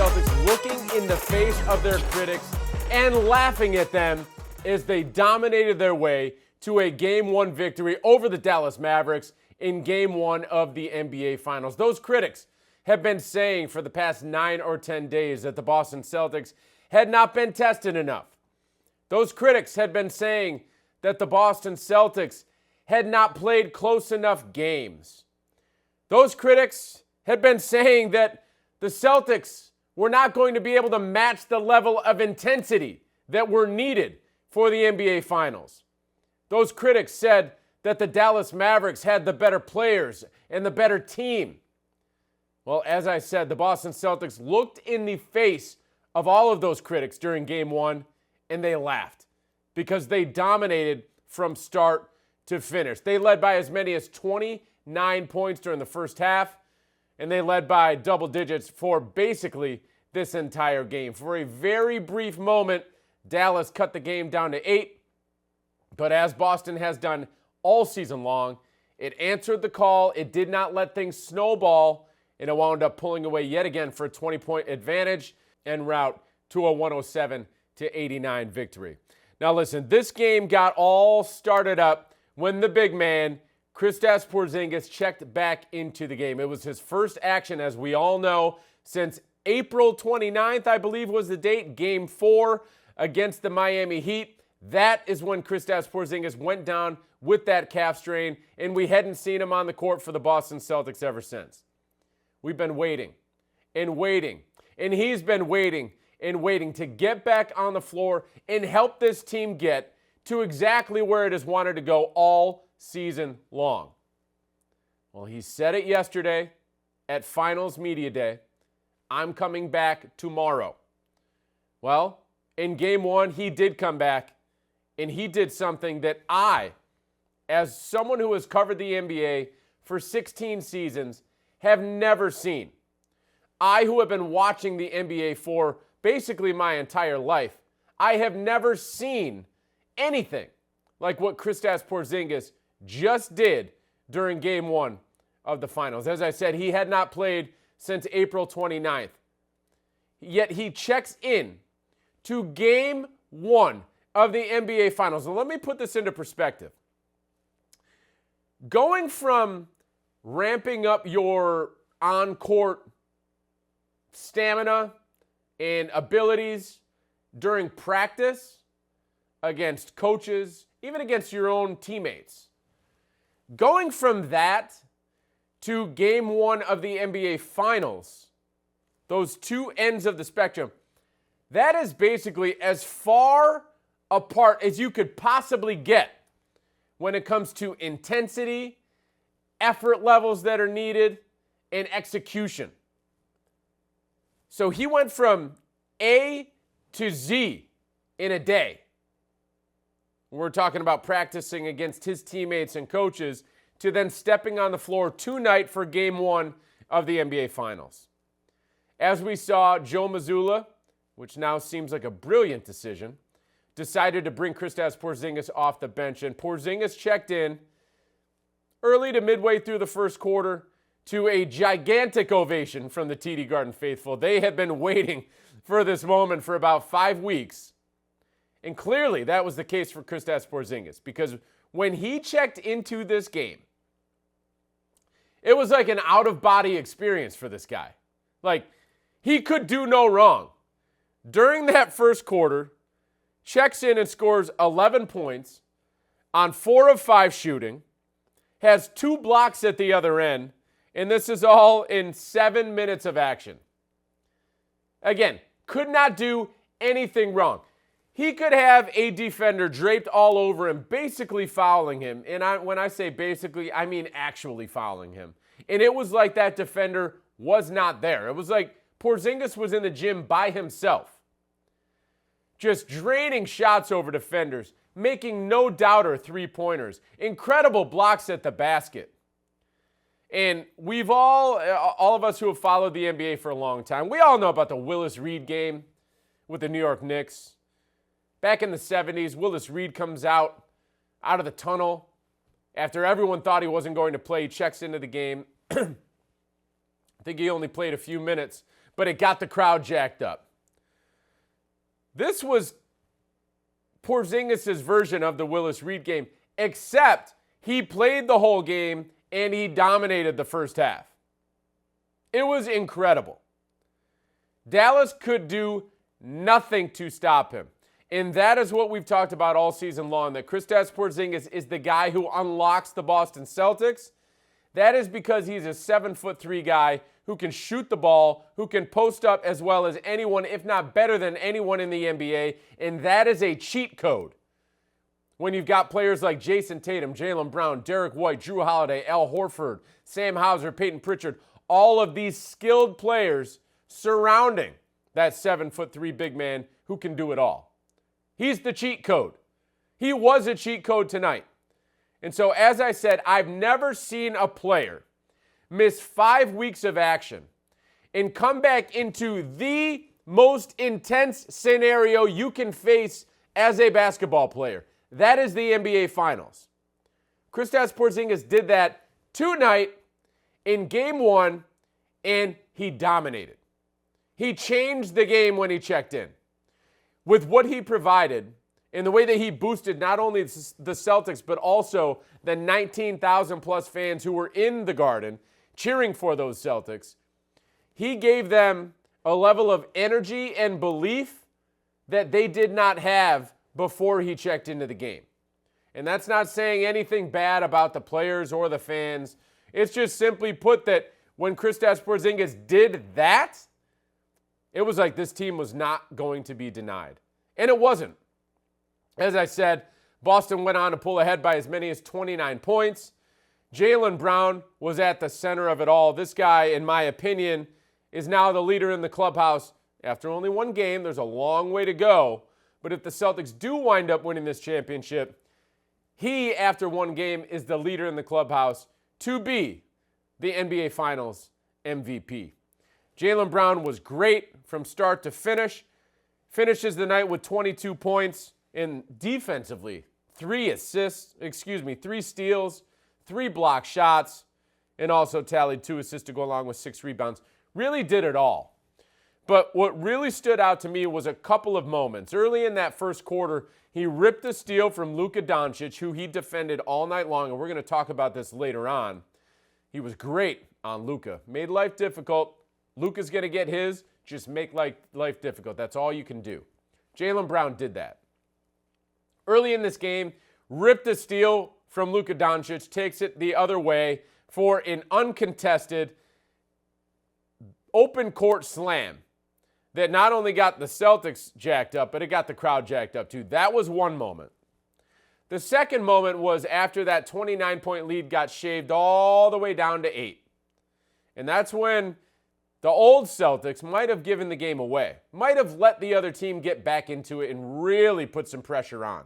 Celtics looking in the face of their critics and laughing at them as they dominated their way to a Game 1 victory over the Dallas Mavericks in Game 1 of the NBA Finals. Those critics have been saying for the past 9 or 10 days that the Boston Celtics had not been tested enough. Those critics had been saying that the Boston Celtics had not played close enough games. Those critics had been saying that the Celtics were not going to be able to match the level of intensity that were needed for the NBA Finals. Those critics said that the Dallas Mavericks had the better players and the better team. Well, as I said, the Boston Celtics looked in the face of all of those critics during Game 1, and they laughed because they dominated from start to finish. They led by as many as 29 points during the first half, and they led by double digits for basically this entire game. For a very brief moment, Dallas cut the game down to 8, but as Boston has done all season long, it answered the call. It did not let things snowball, and it wound up pulling away yet again for a 20-point advantage en route to a 107-89 victory. Now listen, this game got all started up when the big man, Kristaps Porzingis, checked back into the game. It was his first action, as we all know, since April 29th, I believe was the date, Game 4 against the Miami Heat. That is when Kristaps Porzingis went down with that calf strain, and we hadn't seen him on the court for the Boston Celtics ever since. We've been waiting and waiting, and he's been waiting and waiting to get back on the floor and help this team get to exactly where it has wanted to go all season long. Well, he said it yesterday at Finals Media Day. I'm coming back tomorrow. Well, in Game 1, he did come back, and he did something that I, as someone who has covered the NBA for 16 seasons, have never seen. I, who have been watching the NBA for basically my entire life, I have never seen anything like what Kristaps Porzingis just did during Game 1 of the Finals. As I said, he had not played since April 29th. Yet he checks in to Game 1 of the NBA Finals. And let me put this into perspective. Going from ramping up your on-court stamina and abilities during practice against coaches, even against your own teammates. Going from that to Game 1 of the NBA Finals, those two ends of the spectrum, that is basically as far apart as you could possibly get when it comes to intensity, effort levels that are needed, and execution. So he went from A to Z in a day. We're talking about practicing against his teammates and coaches to then stepping on the floor tonight for Game 1 of the NBA Finals. As we saw, Joe Mazzulla, which now seems like a brilliant decision, decided to bring Kristaps Porzingis off the bench, and Porzingis checked in early to midway through the first quarter to a gigantic ovation from the TD Garden faithful. They had been waiting for this moment for about 5 weeks. And clearly that was the case for Kristaps Porzingis, because when he checked into this game, it was like an out-of-body experience for this guy. Like, he could do no wrong. During that first quarter, checks in and scores 11 points on 4 of 5 shooting, has 2 blocks at the other end, and this is all in 7 minutes of action. Again, could not do anything wrong. He could have a defender draped all over him, basically fouling him. And when I say basically, I mean actually fouling him. And it was like that defender was not there. It was like Porzingis was in the gym by himself, just draining shots over defenders, making no doubter three-pointers, incredible blocks at the basket. And we've all of us who have followed the NBA for a long time, we all know about the Willis Reed game with the New York Knicks. Back in the 70s, Willis Reed comes out of the tunnel after everyone thought he wasn't going to play. He checks into the game. I think he only played a few minutes, but it got the crowd jacked up. This was Porzingis' version of the Willis Reed game, except he played the whole game and he dominated the first half. It was incredible. Dallas could do nothing to stop him. And that is what we've talked about all season long, that Kristaps Porzingis is the guy who unlocks the Boston Celtics. That is because he's a 7'3" guy who can shoot the ball, who can post up as well as anyone, if not better than anyone in the NBA, and that is a cheat code. When you've got players like Jason Tatum, Jaylen Brown, Derek White, Drew Holiday, Al Horford, Sam Hauser, Peyton Pritchard, all of these skilled players surrounding that 7'3" big man who can do it all. He's the cheat code. He was a cheat code tonight. And so, as I said, I've never seen a player miss 5 weeks of action and come back into the most intense scenario you can face as a basketball player. That is the NBA Finals. Kristaps Porzingis did that tonight in Game 1, and he dominated. He changed the game when he checked in. With what he provided and the way that he boosted not only the Celtics, but also the 19,000 plus fans who were in the Garden cheering for those Celtics, he gave them a level of energy and belief that they did not have before he checked into the game. And that's not saying anything bad about the players or the fans. It's just simply put that when Kristaps Porzingis did that, it was like this team was not going to be denied. And it wasn't. As I said, Boston went on to pull ahead by as many as 29 points. Jaylen Brown was at the center of it all. This guy, in my opinion, is now the leader in the clubhouse. After only one game, there's a long way to go. But if the Celtics do wind up winning this championship, he, after one game, is the leader in the clubhouse to be the NBA Finals MVP. Jaylen Brown was great from start to finish. Finishes the night with 22 points, and defensively, 3 steals, 3 block shots, and also tallied 2 assists to go along with 6 rebounds. Really did it all. But what really stood out to me was a couple of moments. Early in that first quarter, he ripped a steal from Luka Doncic, who he defended all night long, and we're going to talk about this later on. He was great on Luka. Made life difficult. Luka's going to get his. Just make life difficult. That's all you can do. Jaylen Brown did that. Early in this game, ripped a steal from Luka Doncic, takes it the other way for an uncontested open court slam that not only got the Celtics jacked up, but it got the crowd jacked up too. That was one moment. The second moment was after that 29-point lead got shaved all the way down to 8. And that's when the old Celtics might have given the game away, might have let the other team get back into it and really put some pressure on.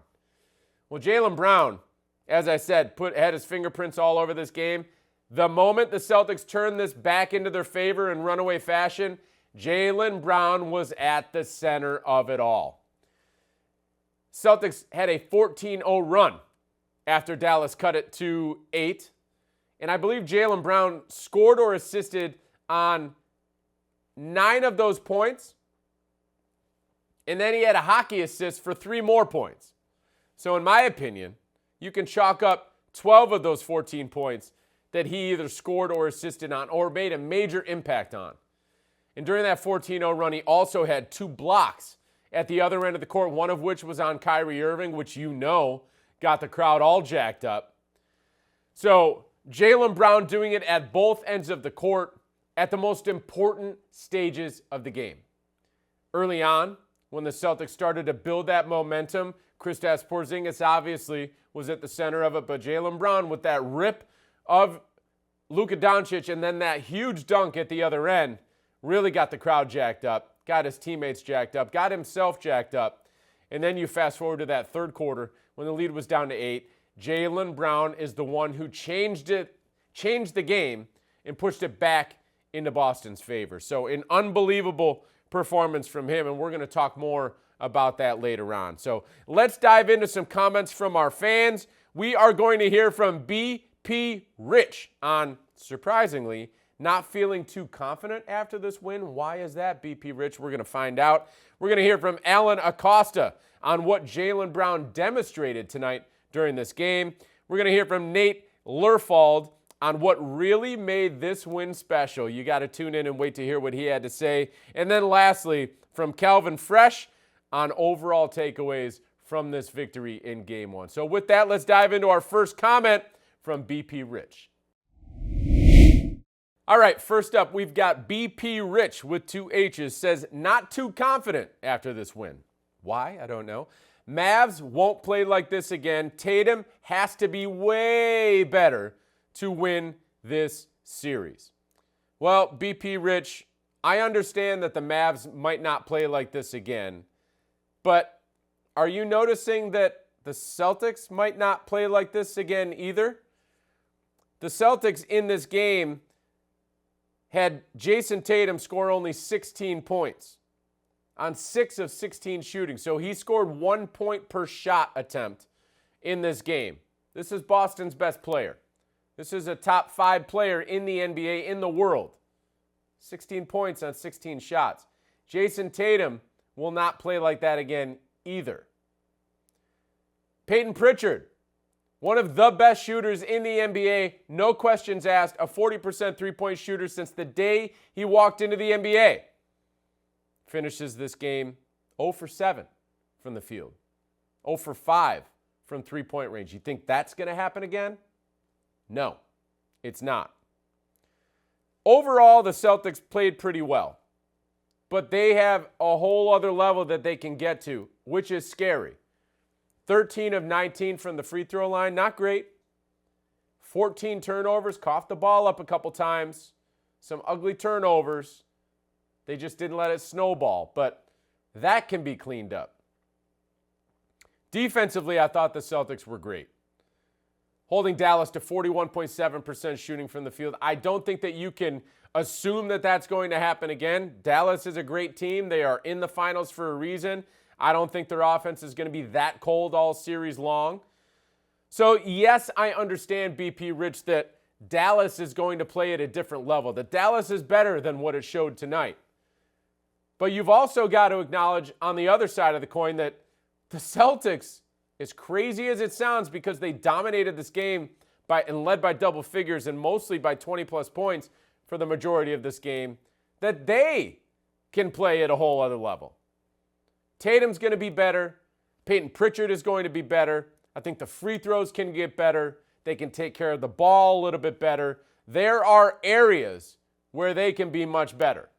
Well, Jaylen Brown, as I said, had his fingerprints all over this game. The moment the Celtics turned this back into their favor in runaway fashion, Jaylen Brown was at the center of it all. Celtics had a 14-0 run after Dallas cut it to 8. And I believe Jaylen Brown scored or assisted on 9 of those points. And then he had a hockey assist for 3 more points. So in my opinion, you can chalk up 12 of those 14 points that he either scored or assisted on or made a major impact on. And during that 14-0 run, he also had 2 blocks at the other end of the court, one of which was on Kyrie Irving, which got the crowd all jacked up. So Jaylen Brown doing it at both ends of the court at the most important stages of the game. Early on, when the Celtics started to build that momentum, Kristaps Porzingis obviously was at the center of it, but Jaylen Brown with that rip of Luka Doncic and then that huge dunk at the other end really got the crowd jacked up, got his teammates jacked up, got himself jacked up. And then you fast forward to that third quarter when the lead was down to 8. Jaylen Brown is the one who changed the game and pushed it back into Boston's favor. So an unbelievable performance from him, and we're going to talk more about that later on. So let's dive into some comments from our fans. We are going to hear from BP Rich on, surprisingly, not feeling too confident after this win. Why is that, BP Rich? We're going to find out. We're going to hear from Alan Acosta on what Jaylen Brown demonstrated tonight during this game. We're going to hear from Nate Lerfald on what really made this win special. You got to tune in and wait to hear what he had to say. And then lastly, from Calvin Fresh on overall takeaways from this victory in Game 1. So with that, let's dive into our first comment from BP Rich. All right, first up, we've got BP Rich with 2 H's, says not too confident after this win. Why? I don't know. Mavs won't play like this again. Tatum has to be way better to win this series. Well, BP Rich, I understand that the Mavs might not play like this again, but are you noticing that the Celtics might not play like this again either? The Celtics in this game had Jason Tatum score only 16 points on 6 of 16 shooting. So he scored 1 point per shot attempt in this game. This is Boston's best player. This is a top 5 player in the NBA, in the world. 16 points on 16 shots. Jason Tatum will not play like that again either. Peyton Pritchard, one of the best shooters in the NBA, no questions asked, a 40% three-point shooter since the day he walked into the NBA. Finishes this game 0 for 7 from the field, 0 for 5 from three-point range. You think that's going to happen again? No, it's not. Overall, the Celtics played pretty well, but they have a whole other level that they can get to, which is scary. 13 of 19 from the free throw line, not great. 14 turnovers, coughed the ball up a couple times. Some ugly turnovers. They just didn't let it snowball, but that can be cleaned up. Defensively, I thought the Celtics were great. Holding Dallas to 41.7% shooting from the field. I don't think that you can assume that that's going to happen again. Dallas is a great team. They are in the finals for a reason. I don't think their offense is going to be that cold all series long. So, yes, I understand, BP Rich, that Dallas is going to play at a different level, that Dallas is better than what it showed tonight. But you've also got to acknowledge on the other side of the coin that the Celtics, as crazy as it sounds, because they dominated this game and led by double figures and mostly by 20-plus points for the majority of this game, that they can play at a whole other level. Tatum's going to be better. Peyton Pritchard is going to be better. I think the free throws can get better. They can take care of the ball a little bit better. There are areas where they can be much better.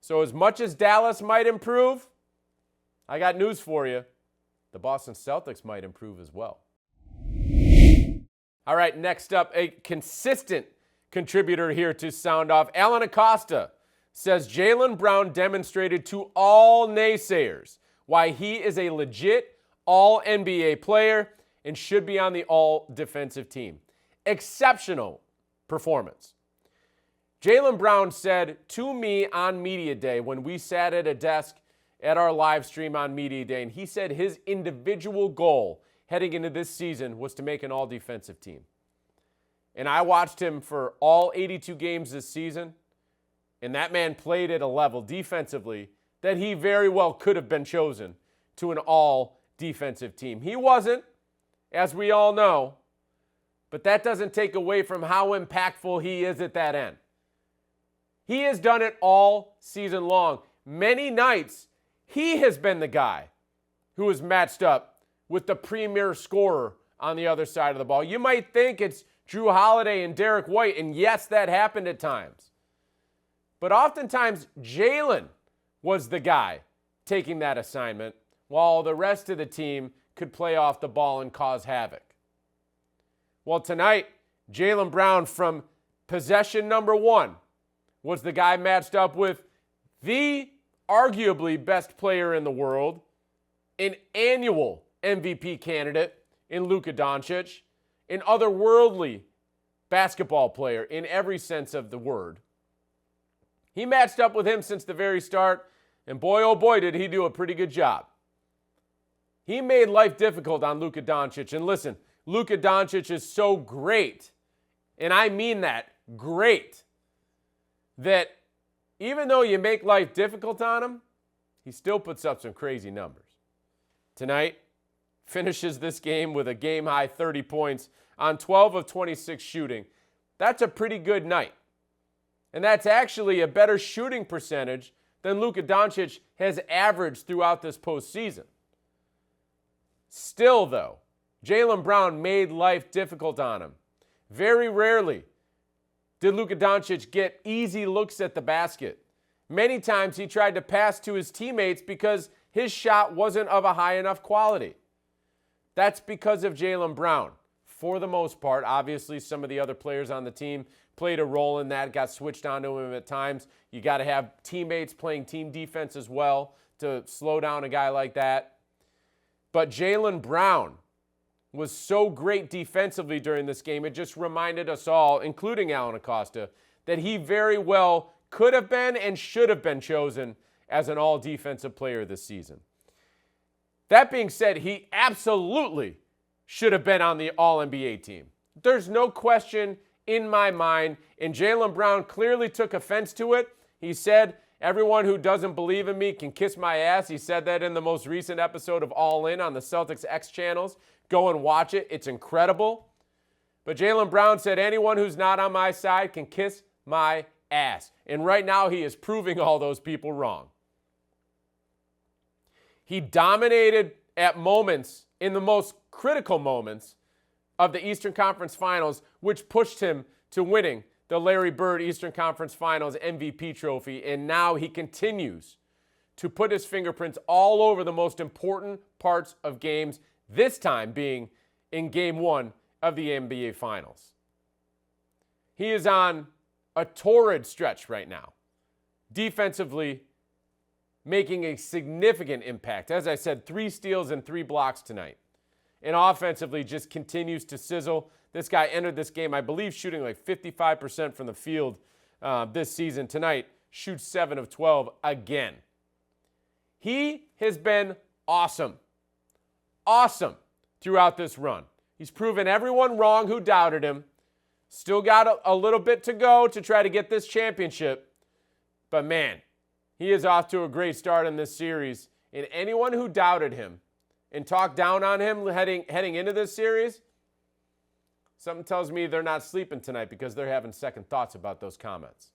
So as much as Dallas might improve, I got news for you. The Boston Celtics might improve as well. All right, next up, a consistent contributor here to Sound Off. Alan Acosta says Jaylen Brown demonstrated to all naysayers why he is a legit all-NBA player and should be on the all-defensive team. Exceptional performance. Jaylen Brown said to me on Media Day when we sat at a desk at our live stream on Media Day, and he said his individual goal heading into this season was to make an all-defensive team. And I watched him for all 82 games this season, and that man played at a level defensively that he very well could have been chosen to an all-defensive team. He wasn't, as we all know, but that doesn't take away from how impactful he is at that end. He has done it all season long. Many nights, he has been the guy who is matched up with the premier scorer on the other side of the ball. You might think it's Drew Holiday and Derek White, and yes, that happened at times. But oftentimes, Jaylen was the guy taking that assignment while the rest of the team could play off the ball and cause havoc. Well, tonight, Jaylen Brown from possession number 1 was the guy matched up with the arguably best player in the world, an annual MVP candidate in Luka Doncic, an otherworldly basketball player in every sense of the word. He matched up with him since the very start, and boy, oh boy, did he do a pretty good job. He made life difficult on Luka Doncic. And listen, Luka Doncic is so great, and I mean that, great, that even though you make life difficult on him, he still puts up some crazy numbers. Tonight, finishes this game with a game-high 30 points on 12 of 26 shooting. That's a pretty good night. And that's actually a better shooting percentage than Luka Doncic has averaged throughout this postseason. Still, though, Jaylen Brown made life difficult on him. Very rarely did Luka Doncic get easy looks at the basket. Many times he tried to pass to his teammates because his shot wasn't of a high enough quality. That's because of Jaylen Brown. For the most part, obviously some of the other players on the team played a role in that, got switched onto him at times. You got to have teammates playing team defense as well to slow down a guy like that. But Jaylen Brown was so great defensively during this game, it just reminded us all, including Alan Acosta, that he very well could have been and should have been chosen as an all-defensive player this season. That being said, he absolutely should have been on the All-NBA team. There's no question in my mind, and Jaylen Brown clearly took offense to it. He said, "Everyone who doesn't believe in me can kiss my ass." He said that in the most recent episode of All In on the Celtics X channels. Go and watch it. It's incredible. But Jaylen Brown said, "Anyone who's not on my side can kiss my ass." And right now he is proving all those people wrong. He dominated at moments, in the most critical moments of the Eastern Conference Finals, which pushed him to winning the Larry Bird Eastern Conference Finals MVP trophy. And now he continues to put his fingerprints all over the most important parts of games, this time being in Game 1 of the NBA Finals. He is on a torrid stretch right now, defensively making a significant impact. As I said, 3 steals and 3 blocks tonight. And offensively just continues to sizzle. This guy entered this game, I believe, shooting like 55% from the field this season. Tonight, shoots 7 of 12 again. He has been awesome. Awesome throughout this run. He's proven everyone wrong who doubted him. Still got a little bit to go to try to get this championship. But man, he is off to a great start in this series. And anyone who doubted him and talked down on him heading into this series, something tells me they're not sleeping tonight because they're having second thoughts about those comments.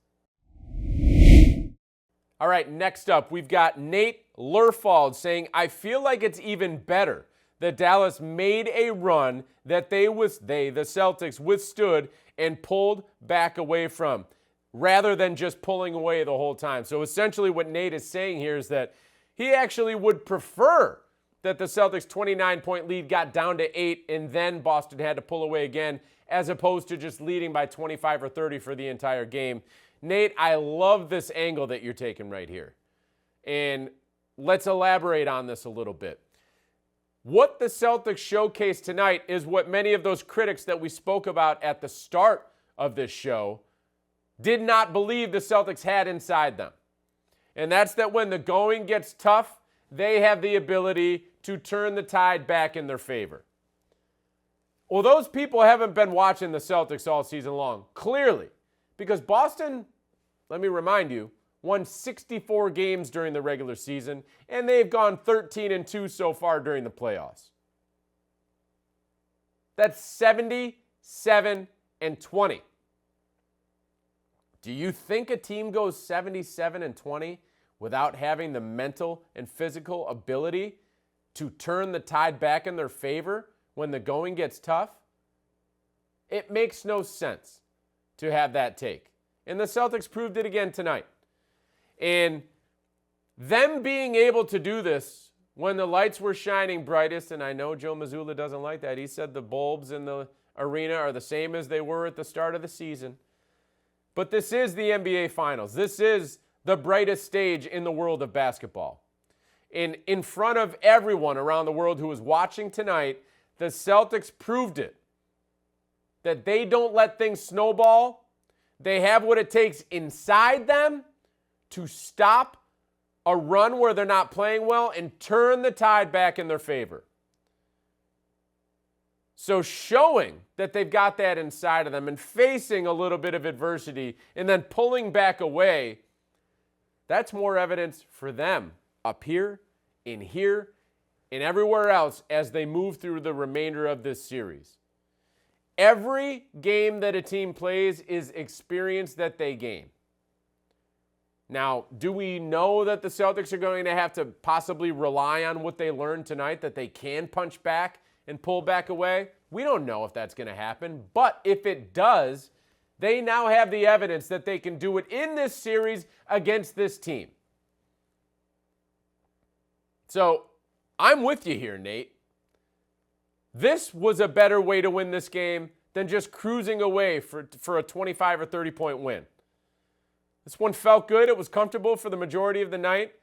All right, next up, we've got Nate Lerfald saying, "I feel like it's even better that Dallas made a run that the Celtics, withstood and pulled back away from, rather than just pulling away the whole time." So essentially what Nate is saying here is that he actually would prefer that the Celtics' 29-point lead got down to 8 and then Boston had to pull away again, as opposed to just leading by 25 or 30 for the entire game. Nate, I love this angle that you're taking right here. And let's elaborate on this a little bit. What the Celtics showcased tonight is what many of those critics that we spoke about at the start of this show did not believe the Celtics had inside them. And that's that when the going gets tough, they have the ability to turn the tide back in their favor. Well, those people haven't been watching the Celtics all season long, clearly, because Boston, let me remind you, won 64 games during the regular season, and they've gone 13-2 so far during the playoffs. That's 77-20. Do you think a team goes 77-20 without having the mental and physical ability to turn the tide back in their favor when the going gets tough? It makes no sense to have that take. And the Celtics proved it again tonight. And them being able to do this when the lights were shining brightest, and I know Joe Mazzulla doesn't like that. He said the bulbs in the arena are the same as they were at the start of the season. But this is the NBA Finals. This is the brightest stage in the world of basketball. And in front of everyone around the world who was watching tonight, the Celtics proved it. That they don't let things snowball. They have what it takes inside them to stop a run where they're not playing well and turn the tide back in their favor. So showing that they've got that inside of them and facing a little bit of adversity and then pulling back away, that's more evidence for them up here, in here, and everywhere else as they move through the remainder of this series. Every game that a team plays is experience that they gain. Now, do we know that the Celtics are going to have to possibly rely on what they learned tonight, that they can punch back and pull back away? We don't know if that's going to happen, but if it does, they now have the evidence that they can do it in this series against this team. So, I'm with you here, Nate. This was a better way to win this game than just cruising away for a 25 or 30 point win. This one felt good. It was comfortable for the majority of the night.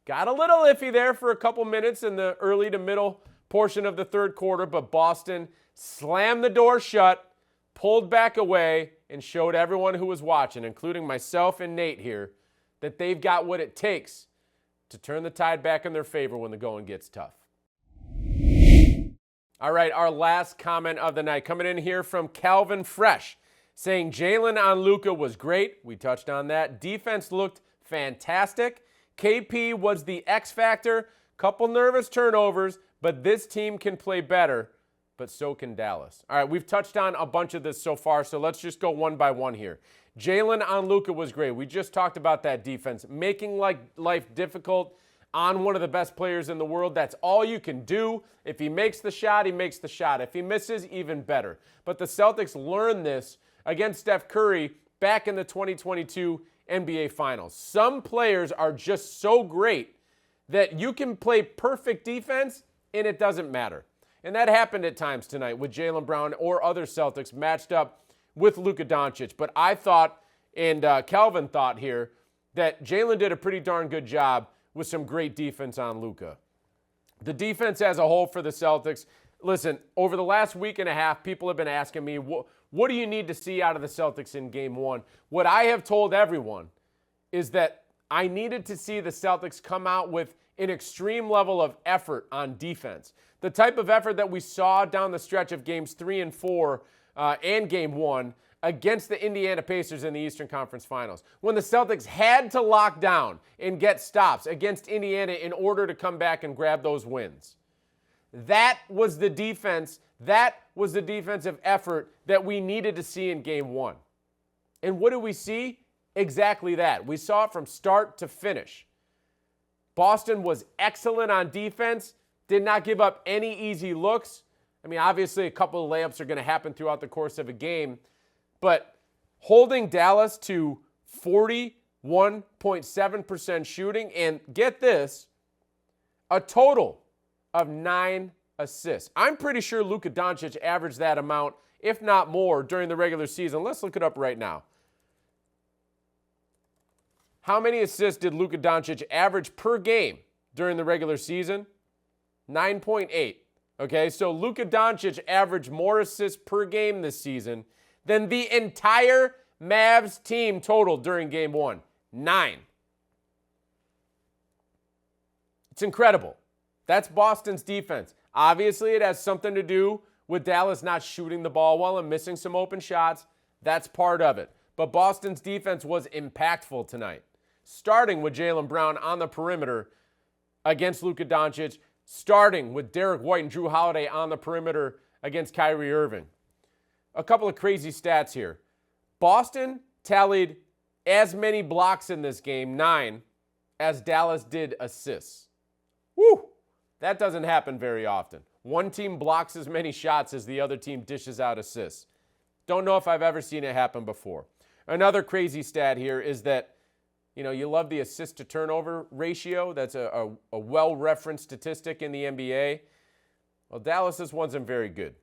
Got a little iffy there for a couple minutes in the early to middle portion of the third quarter, but Boston slammed the door shut, pulled back away, and showed everyone who was watching, including myself and Nate here, that they've got what it takes to turn the tide back in their favor when the going gets tough. All right, our last comment of the night coming in here from Calvin Fresh, saying Jaylen on Luka was great. We touched on that. Defense looked fantastic. KP was the X factor. Couple nervous turnovers, but this team can play better, but so can Dallas. All right, we've touched on a bunch of this so far, so let's just go one by one here. Jaylen on Luka was great. We just talked about that defense, making life difficult on one of the best players in the world. That's all you can do. If he makes the shot, he makes the shot. If he misses, even better. But the Celtics learned this against Steph Curry back in the 2022 NBA Finals. Some players are just so great that you can play perfect defense and it doesn't matter. And that happened at times tonight with Jaylen Brown or other Celtics matched up with Luka Doncic. But I thought, and Calvin thought here, that Jaylen did a pretty darn good job with some great defense on Luka. The defense as a whole for the Celtics, listen, over the last week and a half, people have been asking me, what do you need to see out of the Celtics in Game 1? What I have told everyone is that I needed to see the Celtics come out with an extreme level of effort on defense. The type of effort that we saw down the stretch of Games 3 and 4 and Game 1 against the Indiana Pacers in the Eastern Conference Finals, when the Celtics had to lock down and get stops against Indiana in order to come back and grab those wins. That was the defense. That was the defensive effort that we needed to see in Game 1. And what do we see? Exactly that. We saw it from start to finish. Boston was excellent on defense, did not give up any easy looks. I mean, obviously, a couple of layups are going to happen throughout the course of a game, but holding Dallas to 41.7% shooting, and get this, a total of 9 assists. I'm pretty sure Luka Doncic averaged that amount, if not more, during the regular season. Let's look it up right now. How many assists did Luka Doncic average per game during the regular season? 9.8. Okay, so Luka Doncic averaged more assists per game this season than the entire Mavs team total during Game 1. 9. It's incredible. That's Boston's defense. Obviously, it has something to do with Dallas not shooting the ball well and missing some open shots. That's part of it. But Boston's defense was impactful tonight, starting with Jaylen Brown on the perimeter against Luka Doncic, starting with Derek White and Drew Holiday on the perimeter against Kyrie Irving. A couple of crazy stats here. Boston tallied as many blocks in this game, 9, as Dallas did assists. Woo! That doesn't happen very often. One team blocks as many shots as the other team dishes out assists. Don't know if I've ever seen it happen before. Another crazy stat here is that, you love the assist to turnover ratio. That's a well-referenced statistic in the NBA. Well, Dallas's wasn't very good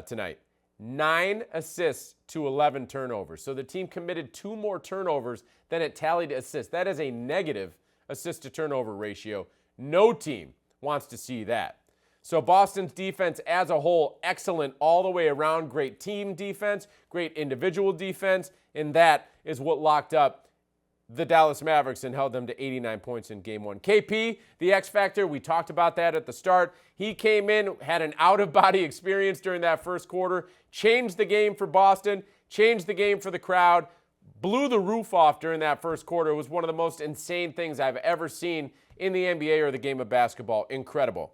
tonight. 9 assists to 11 turnovers. So the team committed 2 more turnovers than it tallied assists. That is a negative assist to turnover ratio. No team wants to see that. So Boston's defense as a whole, excellent all the way around. Great team defense, great individual defense, and that is what locked up the Dallas Mavericks and held them to 89 points in Game 1. KP, the X Factor, we talked about that at the start. He came in, had an out-of-body experience during that first quarter, changed the game for Boston, changed the game for the crowd, blew the roof off during that first quarter. It was one of the most insane things I've ever seen in the NBA or the game of basketball. Incredible.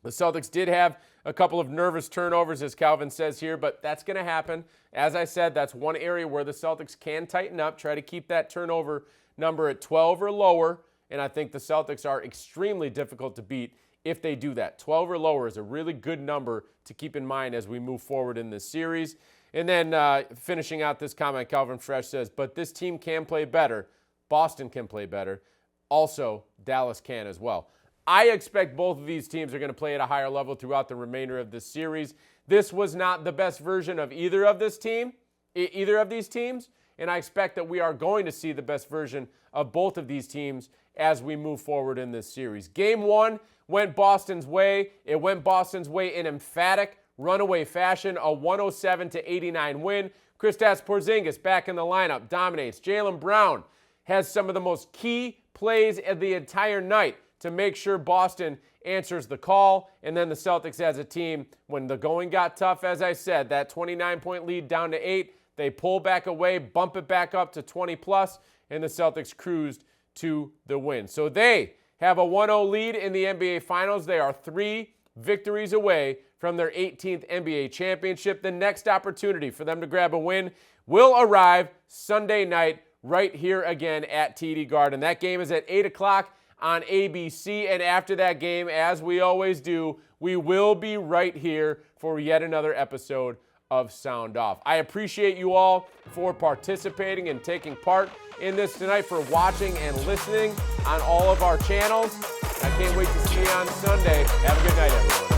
The Celtics did have a couple of nervous turnovers, as Calvin says here, but that's going to happen. As I said, that's one area where the Celtics can tighten up, try to keep that turnover number at 12 or lower, and I think the Celtics are extremely difficult to beat if they do that. 12 or lower is a really good number to keep in mind as we move forward in this series. And then finishing out this comment, Calvin Fresh says, but this team can play better. Boston can play better. Also, Dallas can as well. I expect both of these teams are going to play at a higher level throughout the remainder of this series. This was not the best version of either of these teams, and I expect that we are going to see the best version of both of these teams as we move forward in this series. Game 1 went Boston's way. It went Boston's way in emphatic runaway fashion, a 107-89 win. Kristaps Porzingis back in the lineup, dominates. Jaylen Brown has some of the most key plays of the entire night to make sure Boston answers the call. And then the Celtics as a team, when the going got tough, as I said, that 29-point lead down to 8, they pull back away, bump it back up to 20+, and the Celtics cruised to the win. So they have a 1-0 lead in the NBA Finals. They are 3 victories away from their 18th NBA championship. The next opportunity for them to grab a win will arrive Sunday night right here again at TD Garden. That game is at 8 o'clock on ABC, and after that game, as we always do, we will be right here for yet another episode of Sound Off. I appreciate you all for participating and taking part in this tonight, for watching and listening on all of our channels. I can't wait to see you on Sunday. Have a good night, everyone.